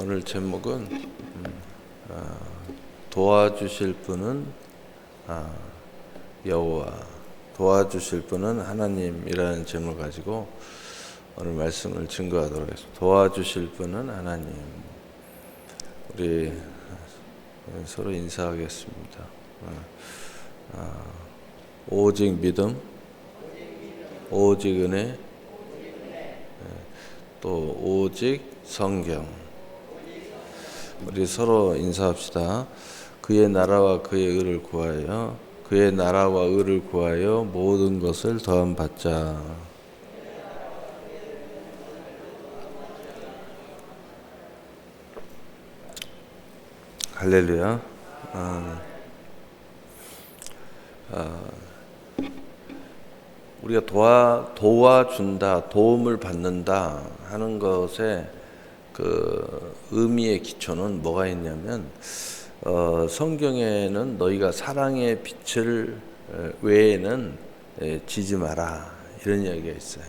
오늘 제목은 도와주실 분은 여호와, 도와주실 분은 하나님이라는 제목을 가지고 오늘 말씀을 증거하도록 하겠습니다. 도와주실 분은 하나님. 우리 서로 인사하겠습니다. 오직 믿음, 오직 은혜, 또 오직 성경. 우리 서로 인사합시다. 그의 나라와 그의 의를 구하여, 그의 나라와 의를 구하여 모든 것을 더함 받자. 할렐루야. 우리가 도와준다, 도움을 받는다 하는 것에 그 의미의 기초는 뭐가 있냐면, 성경에는 너희가 사랑의 빛을 외에는 지지 마라 이런 이야기가 있어요.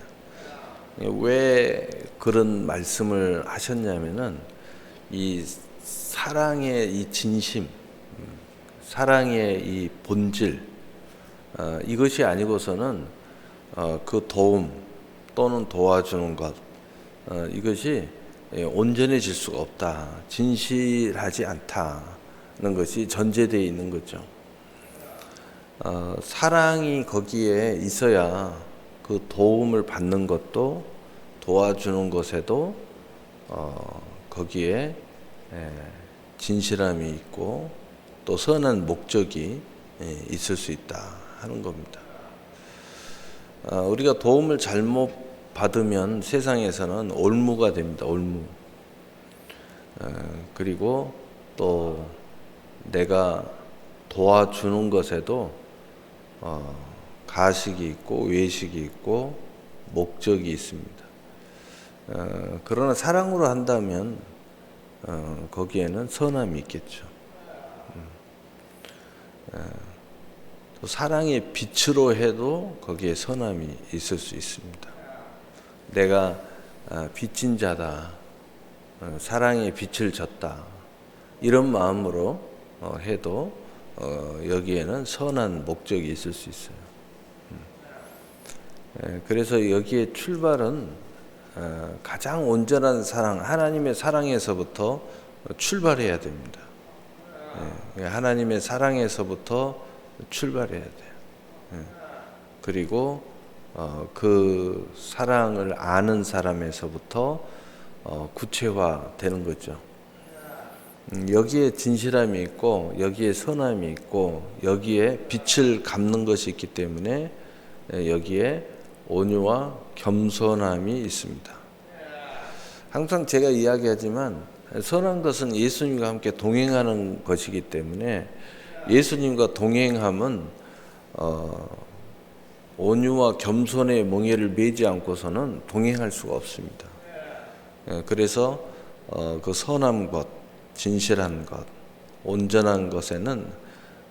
왜 그런 말씀을 하셨냐면은 이 사랑의 이 진심, 사랑의 이 본질, 이것이 아니고서는 그 도움 또는 도와주는 것, 이것이 온전해질 수가 없다, 진실하지 않다는 것이 전제되어 있는 거죠. 사랑이 거기에 있어야 그 도움을 받는 것도, 도와주는 것에도 거기에 진실함이 있고 또 선한 목적이 있을 수 있다 하는 겁니다. 우리가 도움을 잘못 받으면 세상에서는 올무가 됩니다. 올무. 그리고 또 내가 도와주는 것에도 가식이 있고 외식이 있고 목적이 있습니다. 그러나 사랑으로 한다면 거기에는 선함이 있겠죠. 또 사랑의 빛으로 해도 거기에 선함이 있을 수 있습니다. 내가 빚진 자다, 사랑의 빛을 졌다, 이런 마음으로 해도 여기에는 선한 목적이 있을 수 있어요. 그래서 여기에 출발은 가장 온전한 사랑, 하나님의 사랑에서부터 출발해야 됩니다. 하나님의 사랑에서부터 출발해야 돼요. 그리고 그 사랑을 아는 사람에서부터 구체화되는 거죠. 여기에 진실함이 있고 여기에 선함이 있고 여기에 빛을 갚는 것이 있기 때문에 여기에 온유와 겸손함이 있습니다. 항상 제가 이야기하지만 선한 것은 예수님과 함께 동행하는 것이기 때문에 예수님과 동행함은 온유와 겸손의 멍에를 매지 않고서는 동행할 수가 없습니다. 그래서 그 선한 것, 진실한 것, 온전한 것에는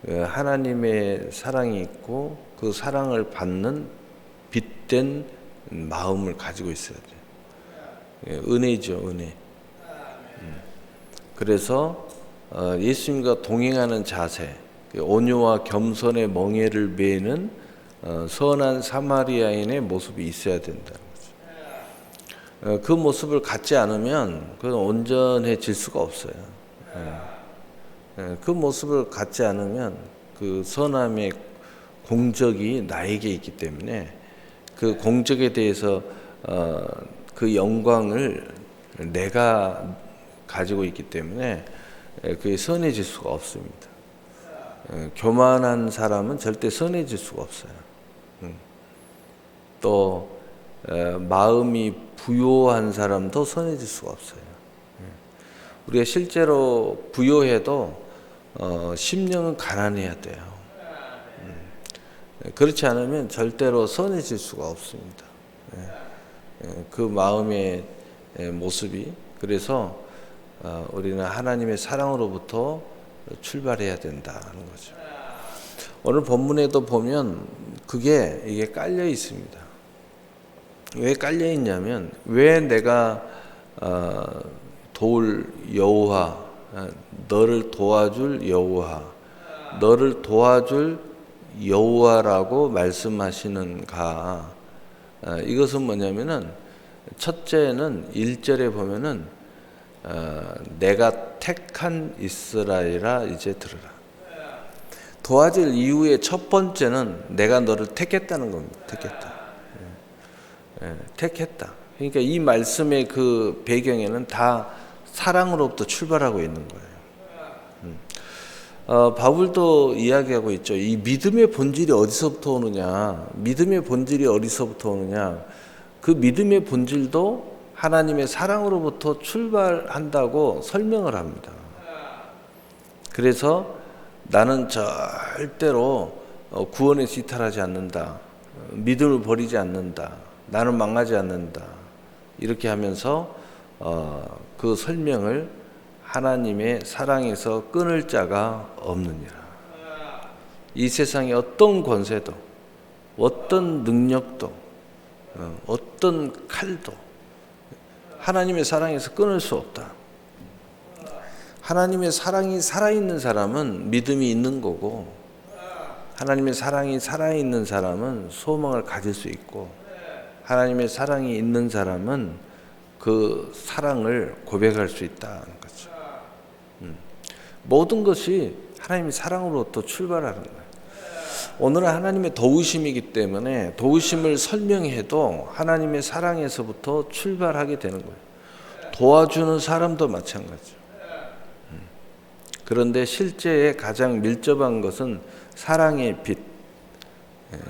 하나님의 사랑이 있고 그 사랑을 받는 빛된 마음을 가지고 있어야 돼요. 은혜죠, 은혜. 그래서 예수님과 동행하는 자세, 온유와 겸손의 멍에를 매는 선한 사마리아인의 모습이 있어야 된다는 거죠. 그 모습을 갖지 않으면 그건 온전해질 수가 없어요. 그 모습을 갖지 않으면 그 선함의 공적이 나에게 있기 때문에 그 공적에 대해서 그 영광을 내가 가지고 있기 때문에 그게 선해질 수가 없습니다. 교만한 사람은 절대 선해질 수가 없어요. 또 마음이 부요한 사람도 선해질 수가 없어요. 우리가 실제로 부요해도 심령은 가난해야 돼요. 그렇지 않으면 절대로 선해질 수가 없습니다. 그 마음의 모습이, 그래서 우리는 하나님의 사랑으로부터 출발해야 된다는 거죠. 오늘 본문에도 보면 이게 깔려 있습니다. 왜 깔려 있냐면, 왜 내가 도울 여호와, 너를 도와줄 여호와, 너를 도와줄 여호와라고 말씀하시는가? 이것은 뭐냐면은 첫째는 1절에 보면은 내가 택한 이스라엘아 이제 들으라. 도와줄 이유의 첫 번째는 내가 너를 택했다는 겁니다. 택했다. 택했다. 그러니까 이 말씀의 그 배경에는 다 사랑으로부터 출발하고 있는 거예요. 바울도 이야기하고 있죠. 이 믿음의 본질이 어디서부터 오느냐? 믿음의 본질이 어디서부터 오느냐? 그 믿음의 본질도 하나님의 사랑으로부터 출발한다고 설명을 합니다. 그래서 나는 절대로 구원에서 이탈하지 않는다. 믿음을 버리지 않는다. 나는 망하지 않는다. 이렇게 하면서 그 설명을 하나님의 사랑에서 끊을 자가 없느니라. 이 세상의 어떤 권세도, 어떤 능력도, 어떤 칼도 하나님의 사랑에서 끊을 수 없다. 하나님의 사랑이 살아있는 사람은 믿음이 있는 거고, 하나님의 사랑이 살아있는 사람은 소망을 가질 수 있고, 하나님의 사랑이 있는 사람은 그 사랑을 고백할 수 있다는 거죠. 모든 것이 하나님의 사랑으로부터 출발하는 거예요. 오늘은 하나님의 도우심이기 때문에 도우심을 설명해도 하나님의 사랑에서부터 출발하게 되는 거예요. 도와주는 사람도 마찬가지죠. 그런데 실제에 가장 밀접한 것은 사랑의 빛,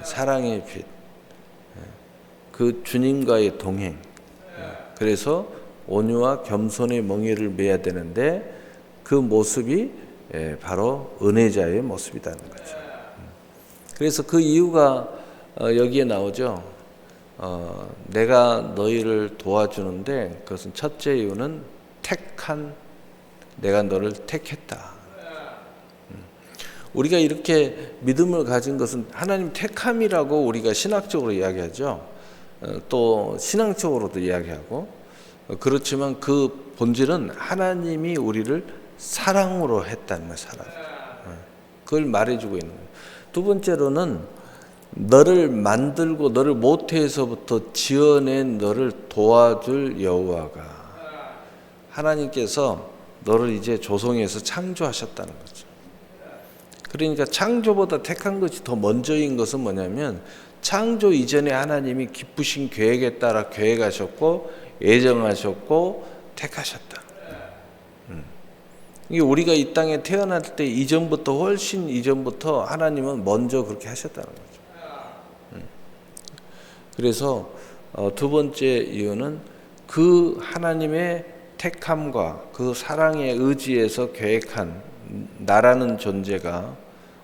사랑의 빛, 그 주님과의 동행. 그래서 온유와 겸손의 멍에를 매야 되는데 그 모습이 바로 은혜자의 모습이라는 거죠. 그래서 그 이유가 여기에 나오죠. 내가 너희를 도와주는데 그것은 첫째 이유는 내가 너를 택했다. 우리가 이렇게 믿음을 가진 것은 하나님 택함이라고 우리가 신학적으로 이야기하죠. 또 신앙적으로도 이야기하고, 그렇지만 그 본질은 하나님이 우리를 사랑으로 했다는 거예요. 사랑. 그걸 말해주고 있는 거예요. 두 번째로는 너를 만들고 너를 모태에서부터 지어낸 너를 도와줄 여호와가, 하나님께서 너를 이제 조성해서 창조하셨다는 거죠. 그러니까 창조보다 택한 것이 더 먼저인 것은 뭐냐면, 창조 이전에 하나님이 기쁘신 계획에 따라 계획하셨고 예정하셨고 택하셨다. 이게 우리가 이 땅에 태어날 때 이전부터, 훨씬 이전부터 하나님은 먼저 그렇게 하셨다는 거죠. 그래서 두 번째 이유는 그 하나님의 택함과 그 사랑의 의지에서 계획한 나라는 존재가,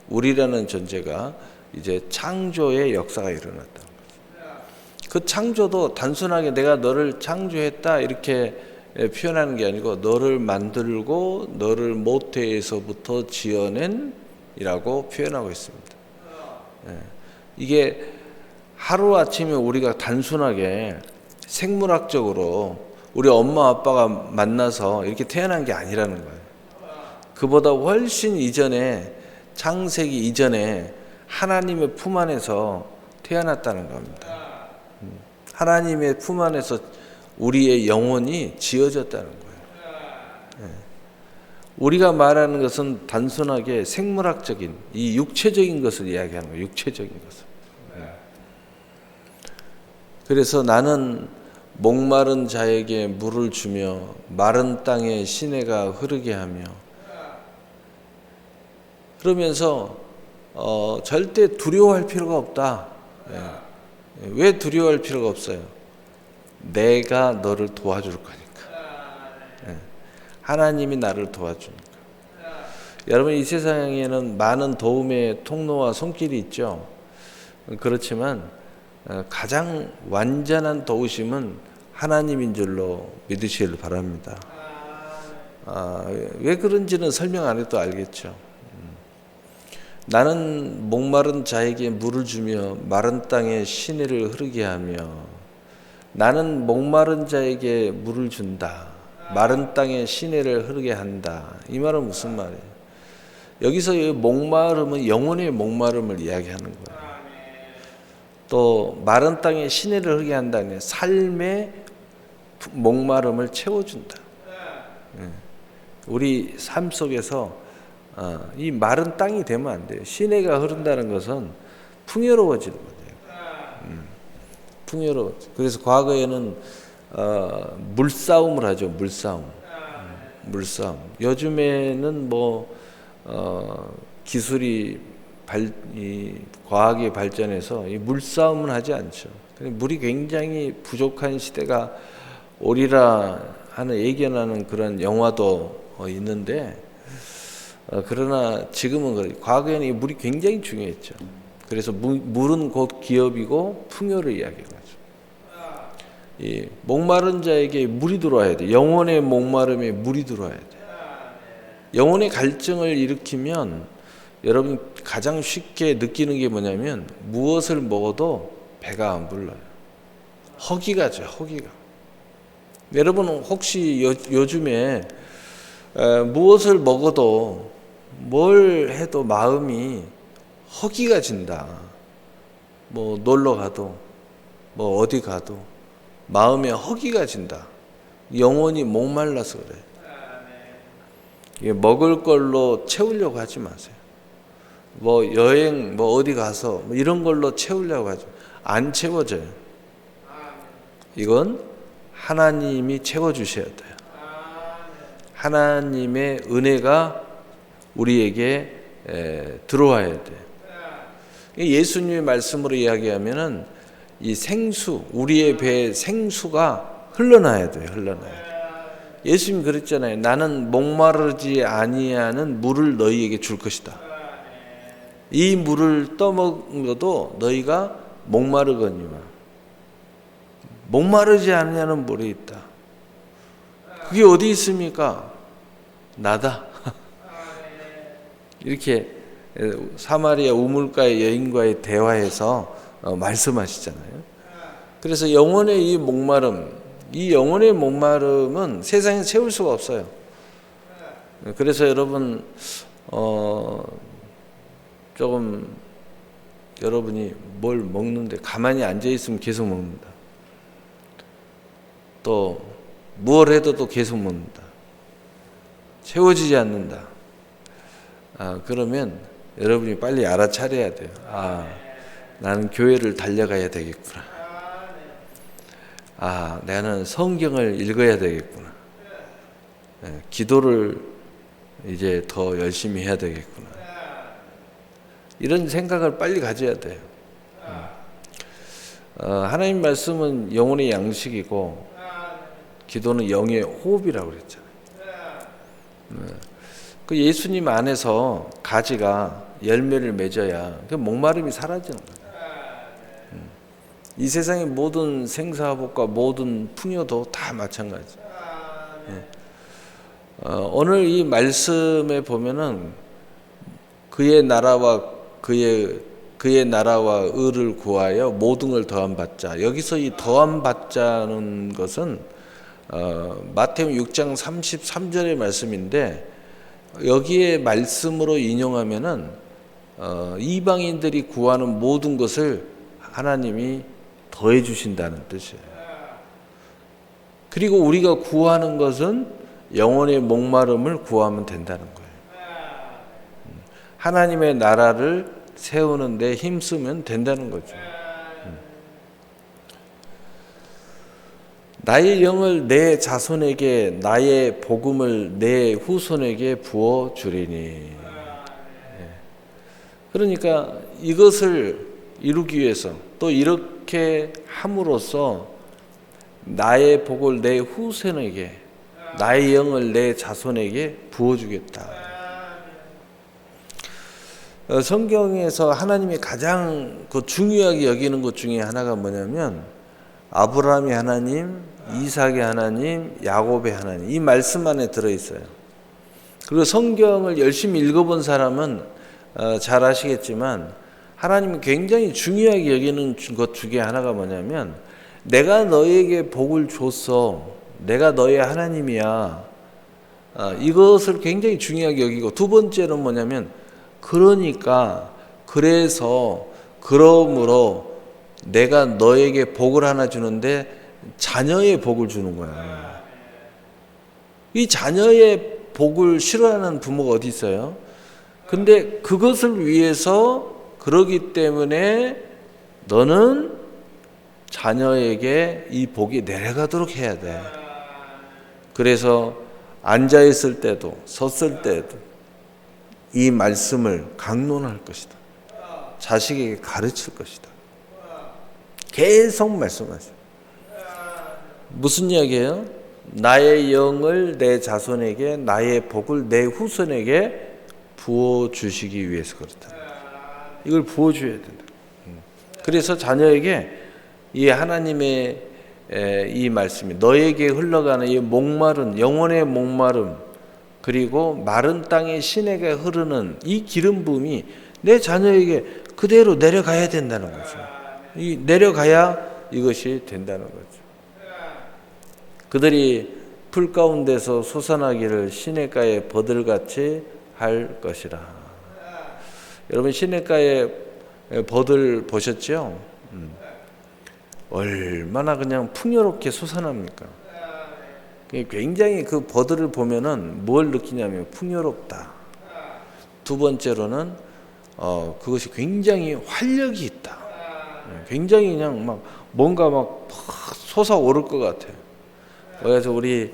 우리라는 존재가 이제 창조의 역사가 일어났다는 거죠. 그 창조도 단순하게 내가 너를 창조했다 이렇게 표현하는 게 아니고, 너를 만들고 너를 모태에서부터 지어낸 이라고 표현하고 있습니다. 이게 하루아침에 우리가 단순하게 생물학적으로 우리 엄마 아빠가 만나서 이렇게 태어난 게 아니라는 거예요. 그보다 훨씬 이전에, 창세기 이전에 하나님의 품 안에서 태어났다는 겁니다. 하나님의 품 안에서 우리의 영혼이 지어졌다는 거예요. 우리가 말하는 것은 단순하게 생물학적인, 이 육체적인 것을 이야기하는 거예요. 육체적인 것을. 그래서 나는 목마른 자에게 물을 주며 마른 땅에 시내가 흐르게 하며, 그러면서 절대 두려워할 필요가 없다. 왜 두려워할 필요가 없어요? 내가 너를 도와줄 거니까. 하나님이 나를 도와주니까. 여러분, 이 세상에는 많은 도움의 통로와 손길이 있죠. 그렇지만 가장 완전한 도우심은 하나님인 줄로 믿으시길 바랍니다. 왜 그런지는 설명 안 해도 알겠죠. 나는 목마른 자에게 물을 주며 마른 땅에 시내를 흐르게 하며, 나는 목마른 자에게 물을 준다. 마른 땅에 시내를 흐르게 한다. 이 말은 무슨 말이에요? 여기서 이 목마름은 영혼의 목마름을 이야기하는 거예요. 또 마른 땅에 시내를 흐르게 한다는 삶의 목마름을 채워준다. 우리 삶 속에서 이 마른 땅이 되면 안 돼요. 시내가 흐른다는 것은 풍요로워지는 거예요. 풍요로워. 그래서 과거에는 물싸움을 하죠. 물싸움. 요즘에는 기술이 과학이 발전해서 이 물싸움은 하지 않죠. 물이 굉장히 부족한 시대가 오리라 하는 예견하는 그런 영화도 있는데, 그러나 지금은 그래요. 과거에는 이 물이 굉장히 중요했죠. 그래서 물은 곧 기업이고 풍요를 이야기하죠. 이 목마른 자에게 물이 들어와야 돼. 영혼의 목마름에 물이 들어와야 돼. 영혼의 갈증을 일으키면 여러분 가장 쉽게 느끼는 게 뭐냐면 무엇을 먹어도 배가 안 불러요. 허기가죠. 허기가. 여러분 혹시 요즘에 무엇을 먹어도 뭘 해도 마음이 허기가 진다. 놀러 가도 어디 가도 마음에 허기가 진다. 영혼이 목말라서 그래. 먹을 걸로 채우려고 하지 마세요. 여행 어디 가서 이런 걸로 채우려고 하죠. 안 채워져요. 이건 하나님이 채워주셔야 돼요. 하나님의 은혜가 우리에게 들어와야 돼요. 예수님의 말씀으로 이야기하면은 이 생수, 우리의 배에 생수가 흘러나야 돼요. 예수님 그랬잖아요. 나는 목마르지 아니하는 물을 너희에게 줄 것이다. 이 물을 떠먹어도 너희가 목마르거니와 목마르지 않냐는 물이 있다. 그게 어디 있습니까? 나다. 이렇게 사마리아 우물가의 여인과의 대화에서 말씀하시잖아요. 그래서 영혼의 이 영혼의 목마름은 세상에 채울 수가 없어요. 그래서 여러분 조금 여러분이 뭘 먹는데 가만히 앉아 있으면 계속 먹는다. 또 무엇을 해도 또 계속 먹는다. 채워지지 않는다. 그러면 여러분이 빨리 알아차려야 돼요. 나는 교회를 달려가야 되겠구나. 나는 성경을 읽어야 되겠구나. 기도를 이제 더 열심히 해야 되겠구나. 이런 생각을 빨리 가져야 돼요. 하나님 말씀은 영혼의 양식이고 기도는 영의 호흡이라고 그랬잖아요. 그 예수님 안에서 가지가 열매를 맺어야 그 목마름이 사라지는 거예요. 이 세상의 모든 생사복과 모든 풍요도 다 마찬가지. 오늘 이 말씀에 보면은 그의 나라와 의를 구하여 모든 걸 더함 받자. 여기서 이 더함 받자는 것은 마태복음 6장 33절의 말씀인데, 여기에 말씀으로 인용하면은 이방인들이 구하는 모든 것을 하나님이 더해 주신다는 뜻이에요. 그리고 우리가 구하는 것은 영혼의 목마름을 구하면 된다는 거예요. 하나님의 나라를 세우는 데 힘쓰면 된다는 거죠. 나의 영을 내 자손에게, 나의 복음을 내 후손에게 부어 주리니. 그러니까 이것을 이루기 위해서, 또 이렇게 함으로써 나의 복을 내 후손에게, 나의 영을 내 자손에게 부어주겠다. 성경에서 하나님이 가장 중요하게 여기는 것 중에 하나가 뭐냐면 아브라함의 하나님, 이삭의 하나님, 야곱의 하나님, 이 말씀 안에 들어있어요. 그리고 성경을 열심히 읽어본 사람은 잘 아시겠지만 하나님이 굉장히 중요하게 여기는 것 중에 하나가 뭐냐면 내가 너에게 복을 줬어. 내가 너의 하나님이야. 이것을 굉장히 중요하게 여기고, 두 번째는 뭐냐면 그러니까 그래서 그러므로 내가 너에게 복을 하나 주는데 자녀의 복을 주는 거야. 이 자녀의 복을 싫어하는 부모가 어디 있어요? 근데 그것을 위해서 그러기 때문에 너는 자녀에게 이 복이 내려가도록 해야 돼. 그래서 앉아있을 때도 섰을 때도 이 말씀을 강론할 것이다. 자식에게 가르칠 것이다. 계속 말씀하세요. 무슨 이야기예요? 나의 영을 내 자손에게, 나의 복을 내 후손에게 부어주시기 위해서 그렇다. 이걸 부어줘야 된다. 그래서 자녀에게 이 하나님의 이 말씀이 너에게 흘러가는 이 목마른 영혼의 목마름, 그리고 마른 땅의 시내가 흐르는 이 기름 부음이 내 자녀에게 그대로 내려가야 된다는 거죠. 이 내려가야 이것이 된다는 거죠. 그들이 풀 가운데서 솟아나기를 시냇가에 버들같이 할 것이라. 여러분 시냇가에 버들 보셨죠? 얼마나 그냥 풍요롭게 솟아납니까? 굉장히 그 버들을 보면은 뭘 느끼냐면 풍요롭다. 두 번째로는 그것이 굉장히 활력이 있다. 굉장히 그냥 막 뭔가 막 솟아오를 것 같아요. 그래서 우리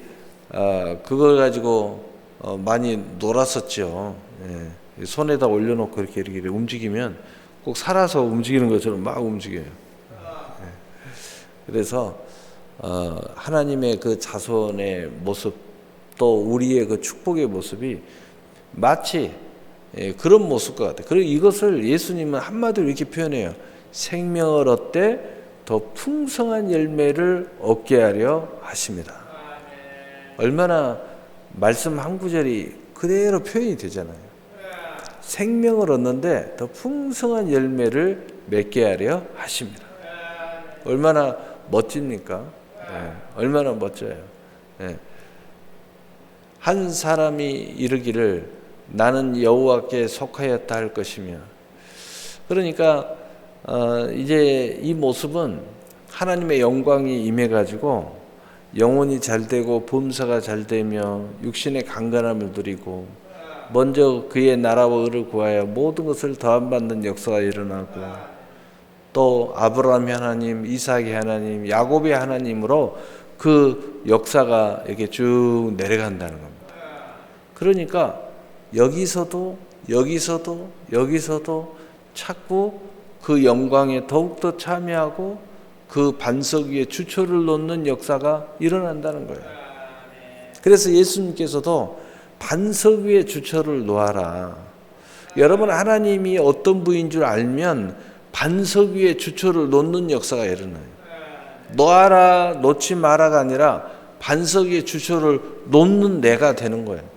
그걸 가지고 많이 놀았었죠. 예. 손에다 올려놓고 이렇게 움직이면 꼭 살아서 움직이는 것처럼 막 움직여요. 예. 그래서 하나님의 그 자손의 모습, 또 우리의 그 축복의 모습이 마치 그런 모습과 같아요. 그리고 이것을 예수님은 한마디로 이렇게 표현해요. 생명을 얻되 더 풍성한 열매를 얻게 하려 하십니다. 얼마나 말씀 한 구절이 그대로 표현이 되잖아요. 생명을 얻는데 더 풍성한 열매를 맺게 하려 하십니다. 얼마나 멋집니까? 네, 얼마나 멋져요. 네. 한 사람이 이르기를 나는 여호와께 속하였다 할 것이며, 그러니까 이제 이 모습은 하나님의 영광이 임해가지고 영혼이 잘되고 범사가 잘되며 육신의 강건함을 누리고 먼저 그의 나라와 의를 구하여 모든 것을 더함받는 역사가 일어나고, 또 아브라함의 하나님, 이삭의 하나님, 야곱의 하나님으로 그 역사가 이렇게 쭉 내려간다는 겁니다. 그러니까 여기서도 자꾸 그 영광에 더욱더 참여하고 그 반석 위에 주초를 놓는 역사가 일어난다는 거예요. 그래서 예수님께서도 반석 위에 주초를 놓아라. 여러분 하나님이 어떤 분인 줄 알면 반석 위에 주초를 놓는 역사가 일어나요. 놓아라, 놓지 마라가 아니라 반석 위에 주초를 놓는 내가 되는 거예요.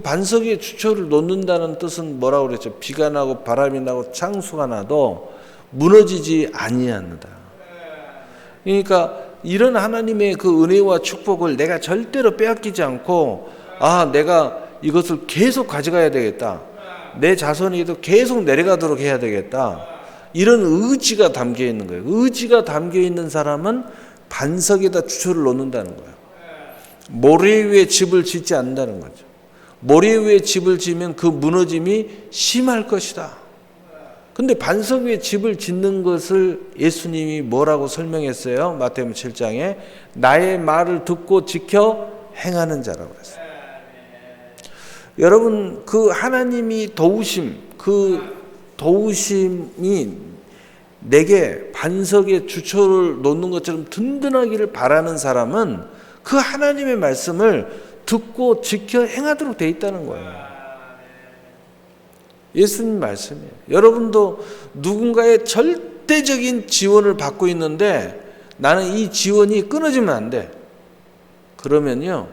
반석 위에 주초를 놓는다는 뜻은 뭐라고 그랬죠? 비가 나고 바람이 나고 창수가 나도 무너지지 아니한다. 그러니까 이런 하나님의 그 은혜와 축복을 내가 절대로 빼앗기지 않고, 내가 이것을 계속 가져가야 되겠다. 내 자손에게도 계속 내려가도록 해야 되겠다. 이런 의지가 담겨 있는 거예요. 의지가 담겨 있는 사람은 반석에다 주초를 놓는다는 거예요. 모래 위에 집을 짓지 않는다는 거죠. 모래 위에 집을 지으면 그 무너짐이 심할 것이다. 근데 반석 위에 집을 짓는 것을 예수님이 뭐라고 설명했어요? 마태복음 7장에 나의 말을 듣고 지켜 행하는 자라고 그랬어요. 여러분 그 하나님이 도우심, 그 도우심이 내게 반석에 주초를 놓는 것처럼 든든하기를 바라는 사람은 그 하나님의 말씀을 듣고 지켜 행하도록 돼 있다는 거예요. 예수님 말씀이에요. 여러분도 누군가의 절대적인 지원을 받고 있는데 나는 이 지원이 끊어지면 안 돼. 그러면요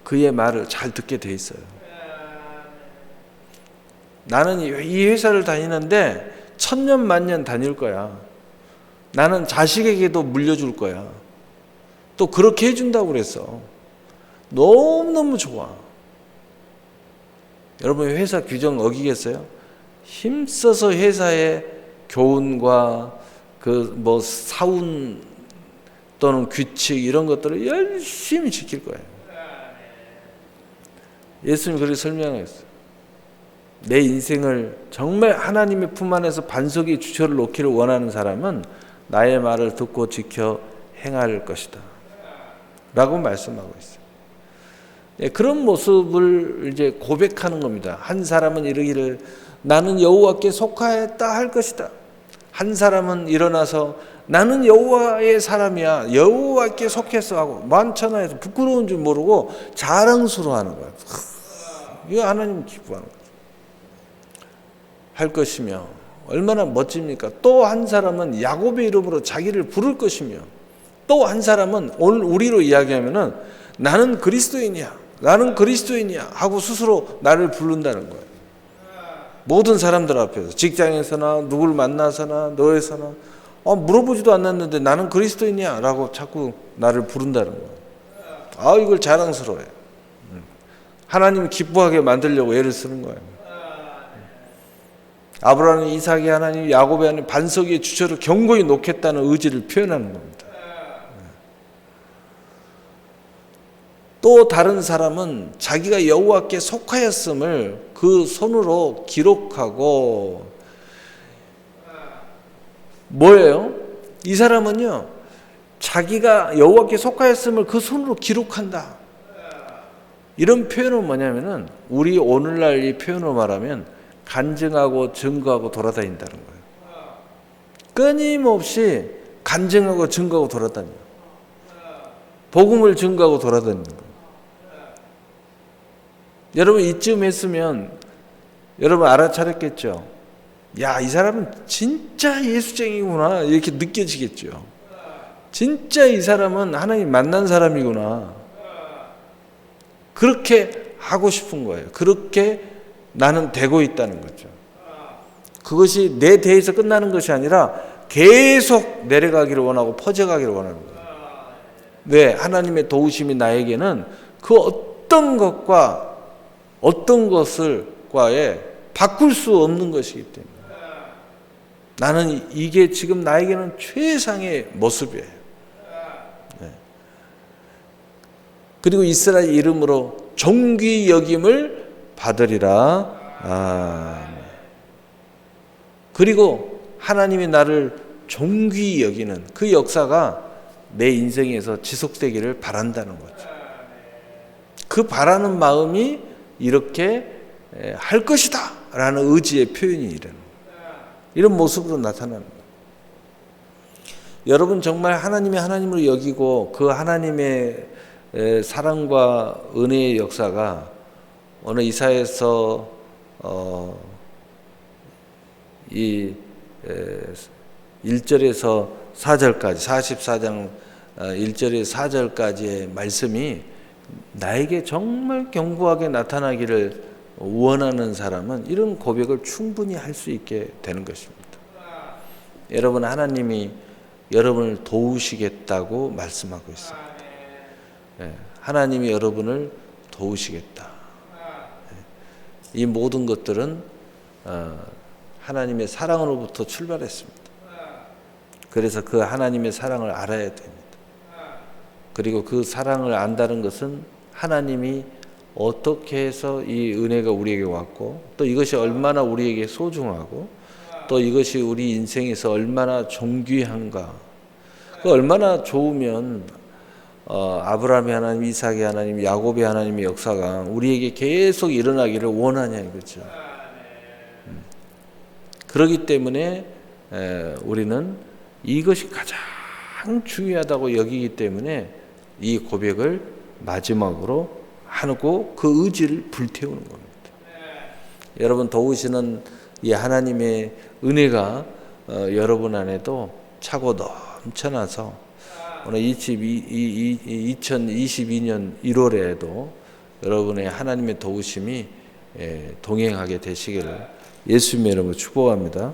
그의 말을 잘 듣게 돼 있어요. 나는 이 회사를 다니는데 1000년 만년 다닐 거야. 나는 자식에게도 물려줄 거야. 또 그렇게 해준다고 그랬어. 너무너무 좋아. 여러분 회사 규정 어기겠어요? 힘써서 회사의 교훈과 그 뭐 사운 또는 규칙 이런 것들을 열심히 지킬 거예요. 예수님 그렇게 설명했어요. 내 인생을 정말 하나님의 품 안에서 반석의 주처를 놓기를 원하는 사람은 나의 말을 듣고 지켜 행할 것이다 라고 말씀하고 있어요. 그런 모습을 이제 고백하는 겁니다. 한 사람은 이르기를 나는 여호와께 속하였다 할 것이다. 한 사람은 일어나서 나는 여호와의 사람이야, 여호와께 속했어 하고 만천하에서 부끄러운 줄 모르고 자랑스러워하는 거야. 이거 하나님 기뻐하는 거죠. 할 것이며 얼마나 멋집니까? 또 한 사람은 야곱의 이름으로 자기를 부를 것이며 또 한 사람은 오늘 우리로 이야기하면은 나는 그리스도인이야, 나는 그리스도인이야 하고 스스로 나를 부른다는 거예요. 모든 사람들 앞에서 직장에서나 누구를 만나서나 너에서나 물어보지도 않았는데 나는 그리스도인이야 라고 자꾸 나를 부른다는 거예요. 이걸 자랑스러워해요. 하나님이 기뻐하게 만들려고 애를 쓰는 거예요. 아브라함, 이삭의 하나님, 야곱의 하나님 반석 위에 주처를 견고히 놓겠다는 의지를 표현하는 겁니다. 또 다른 사람은 자기가 여호와께 속하였음을 그 손으로 기록하고 뭐예요? 이 사람은요 자기가 여호와께 속하였음을 그 손으로 기록한다. 이런 표현은 뭐냐면은 우리 오늘날 이 표현으로 말하면 간증하고 증거하고 돌아다닌다는 거예요. 끊임없이 간증하고 증거하고 돌아다녀요. 복음을 증거하고 돌아다니는 거예요. 여러분 이쯤 했으면 여러분 알아차렸겠죠. 야, 이 사람은 진짜 예수쟁이구나 이렇게 느껴지겠죠. 진짜 이 사람은 하나님 만난 사람이구나. 그렇게 하고 싶은 거예요. 그렇게 나는 되고 있다는 거죠. 그것이 내 대에서 끝나는 것이 아니라 계속 내려가기를 원하고 퍼져가기를 원하는 거예요. 왜? 하나님의 도우심이 나에게는 그 어떤 것과 어떤 것을과에 바꿀 수 없는 것이기 때문에 나는 이게 지금 나에게는 최상의 모습이에요. 네. 그리고 이스라엘 이름으로 존귀 여김을 받으리라. 그리고 하나님이 나를 존귀 여기는 그 역사가 내 인생에서 지속되기를 바란다는 거죠. 그 바라는 마음이 이렇게 할 것이다 라는 의지의 표현이 이런 모습으로 나타납니다. 여러분 정말 하나님이 하나님으로 여기고 그 하나님의 사랑과 은혜의 역사가 오늘 이사야서 이 1절에서 4절까지 44장 1절에서 4절까지의 말씀이 나에게 정말 견고하게 나타나기를 원하는 사람은 이런 고백을 충분히 할 수 있게 되는 것입니다. 여러분 하나님이 여러분을 도우시겠다고 말씀하고 있습니다. 하나님이 여러분을 도우시겠다. 이 모든 것들은 하나님의 사랑으로부터 출발했습니다. 그래서 그 하나님의 사랑을 알아야 됩니다. 그리고 그 사랑을 안다는 것은 하나님이 어떻게 해서 이 은혜가 우리에게 왔고 또 이것이 얼마나 우리에게 소중하고 또 이것이 우리 인생에서 얼마나 존귀한가. 얼마나 좋으면 아브라함의 하나님, 이삭의 하나님, 야곱의 하나님의 역사가 우리에게 계속 일어나기를 원하냐 이거죠. 그렇기 때문에 우리는 이것이 가장 중요하다고 여기기 때문에 이 고백을 마지막으로 하고 그 의지를 불태우는 겁니다. 여러분 도우시는 이 하나님의 은혜가 여러분 안에도 차고 넘쳐나서 오늘 2022년 1월에도 여러분의 하나님의 도우심이 동행하게 되시기를 예수님의 이름으로 축복합니다.